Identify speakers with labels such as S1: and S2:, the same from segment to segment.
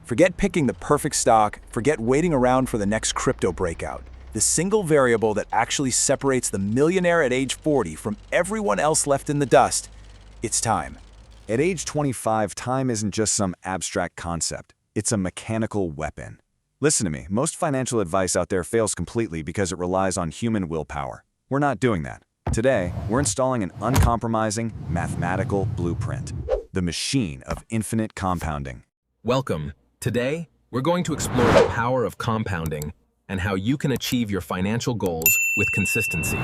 S1: Forget picking the perfect stock, forget waiting around for the next crypto breakout. The single variable that actually separates the millionaire at age 40 from everyone else left in the dust, it's time.
S2: At age 25, time isn't just some abstract concept. It's a mechanical weapon. Listen to me, most financial advice out there fails completely because it relies on human willpower. We're not doing that. Today, we're installing an uncompromising mathematical blueprint, the machine of infinite compounding.
S3: Welcome. Today, we're going to explore the power of compounding and how you can achieve your financial goals with consistency.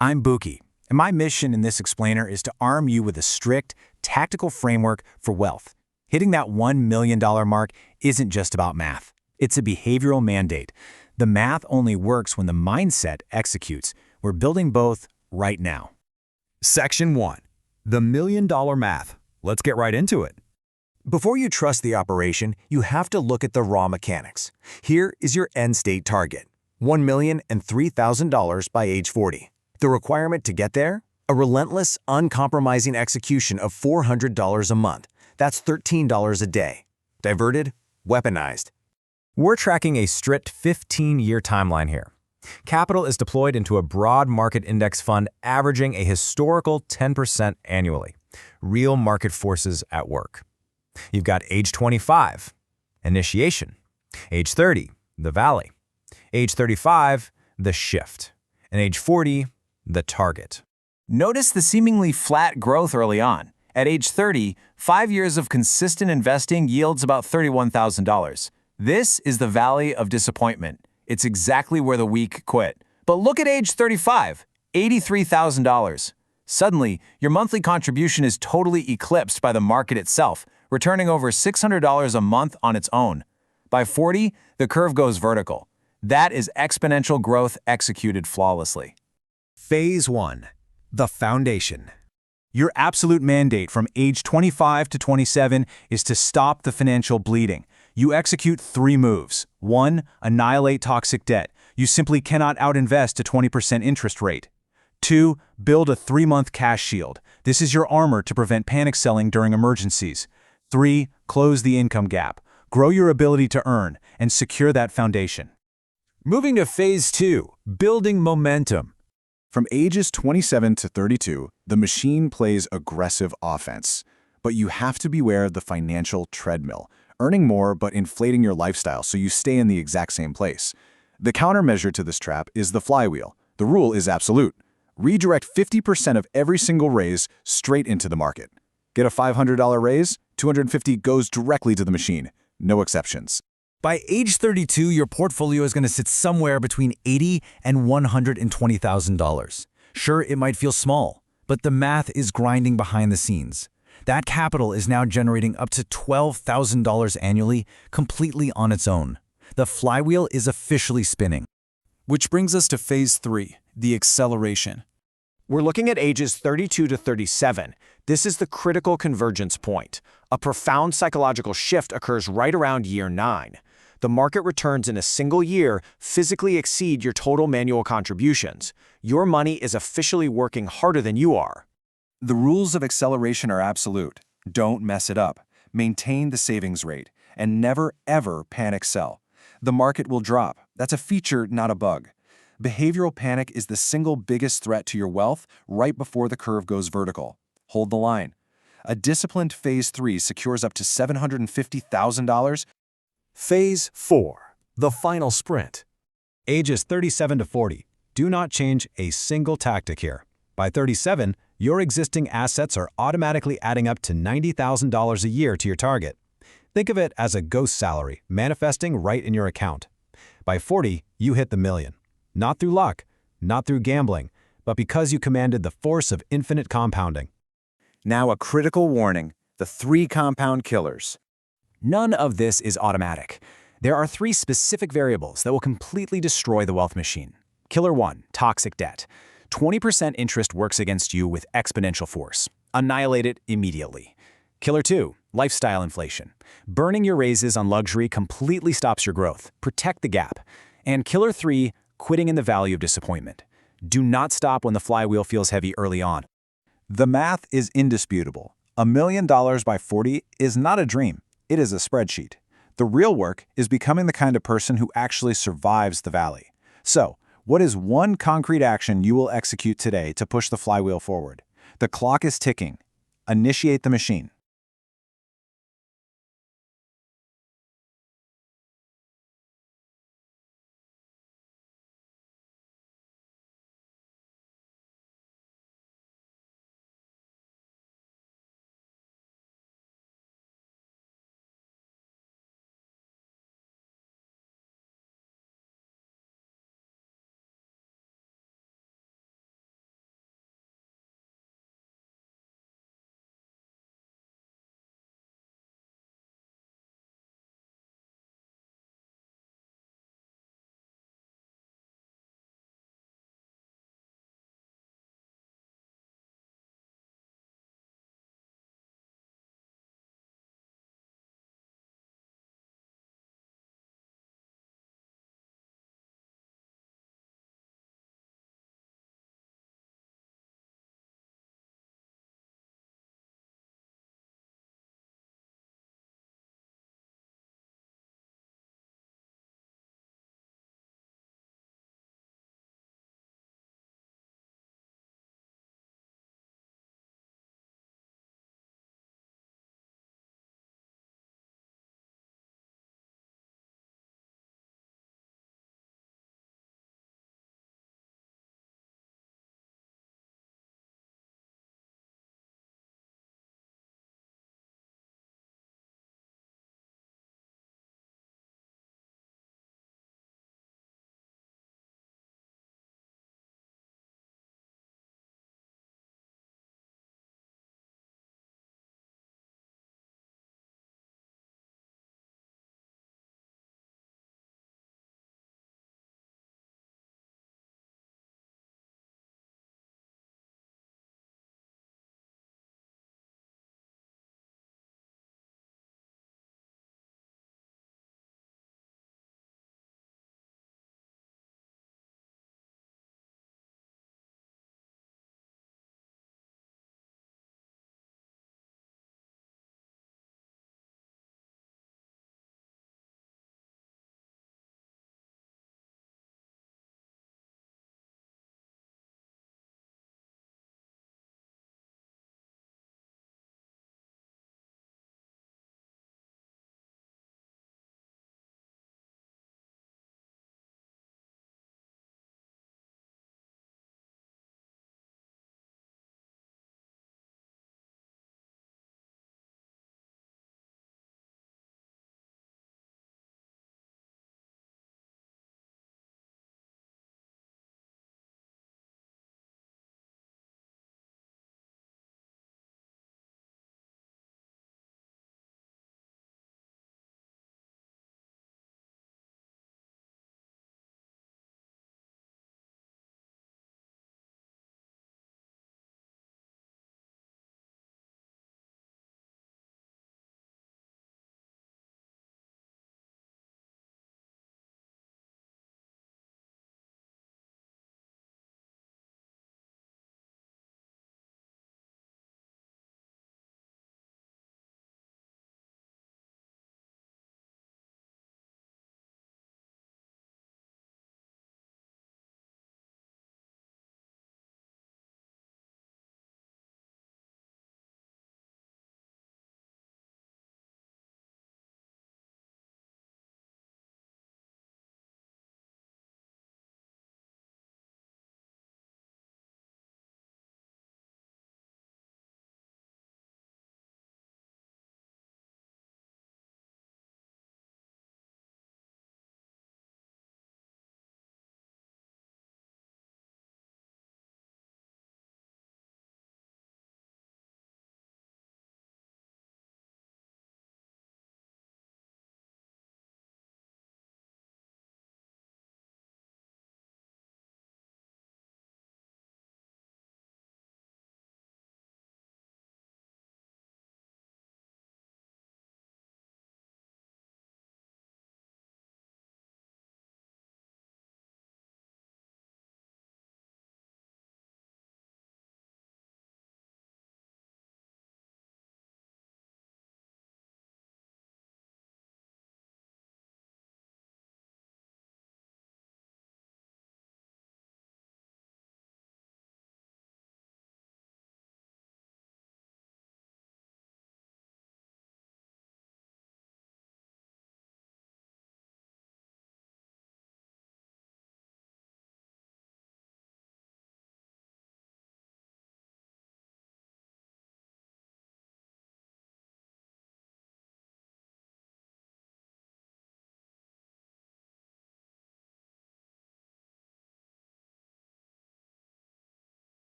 S1: I'm Buki, and my mission in this explainer is to arm you with a strict, tactical framework for wealth. Hitting that $1 million mark isn't just about math. It's a behavioral mandate. The math only works when the mindset executes. We're building both right now.
S2: Section 1. The $1 million math. Let's get right into it.
S1: Before you trust the operation, you have to look at the raw mechanics. Here is your end state target, $1,003,000 by age 40. The requirement to get there? A relentless, uncompromising execution of $400 a month. That's $13 a day. Diverted, weaponized. We're tracking a strict 15-year timeline here. Capital is deployed into a broad market index fund averaging a historical 10% annually. Real market forces at work. You've got age 25, initiation. Age 30, the valley. Age 35, the shift. And age 40, the target. Notice the seemingly flat growth early on. At age 30, 5 years of consistent investing yields about $31,000. This is the valley of disappointment. It's exactly where the weak quit. But look at age 35, $83,000. Suddenly, your monthly contribution is totally eclipsed by the market itself, returning over $600 a month on its own. By 40, the curve goes vertical. That is exponential growth executed flawlessly. Phase 1. The foundation. Your absolute mandate from age 25 to 27 is to stop the financial bleeding. You execute 3 moves. 1. Annihilate toxic debt. You simply cannot outinvest a 20% interest rate. 2. Build a 3-month cash shield. This is your armor to prevent panic selling during emergencies. 3. Close the income gap. Grow your ability to earn and secure that foundation. Moving to Phase 2, building momentum.
S4: From ages 27 to 32, the machine plays aggressive offense. But you have to beware of the financial treadmill, earning more but inflating your lifestyle so you stay in the exact same place. The countermeasure to this trap is the flywheel. The rule is absolute. Redirect 50% of every single raise straight into the market. Get a $500 raise, $250 goes directly to the machine. No exceptions.
S1: By age 32, your portfolio is going to sit somewhere between $80,000 and $120,000. Sure, it might feel small, but the math is grinding behind the scenes. That capital is now generating up to $12,000 annually, completely on its own. The flywheel is officially spinning. Which brings us to Phase 3, the acceleration. We're looking at ages 32 to 37. This is the critical convergence point. A profound psychological shift occurs right around year 9. The market returns in a single year physically exceed your total manual contributions. Your money is officially working harder than you are.
S4: The rules of acceleration are absolute. Don't mess it up. Maintain the savings rate. And never, ever panic sell. The market will drop. That's a feature, not a bug. Behavioral panic is the single biggest threat to your wealth right before the curve goes vertical. Hold the line. A disciplined Phase 3 secures up to $750,000.
S1: Phase 4, the final sprint. Ages 37 to 40. Do not change a single tactic here. By 37, your existing assets are automatically adding up to $90,000 a year to your target. Think of it as a ghost salary manifesting right in your account. By 40, you hit the million. Not through luck, not through gambling, but because you commanded the force of infinite compounding.
S4: Now a critical warning, the 3 compound killers.
S1: None of this is automatic. There are 3 specific variables that will completely destroy the wealth machine. Killer 1, toxic debt. 20% interest works against you with exponential force. Annihilate it immediately. Killer 2, lifestyle inflation. Burning your raises on luxury completely stops your growth. Protect the gap. And Killer 3, quitting in the valley of disappointment. Do not stop when the flywheel feels heavy early on.
S4: The math is indisputable. $1 million by 40 is not a dream. It is a spreadsheet. The real work is becoming the kind of person who actually survives the valley. So, what is one concrete action you will execute today to push the flywheel forward? The clock is ticking. Initiate the machine.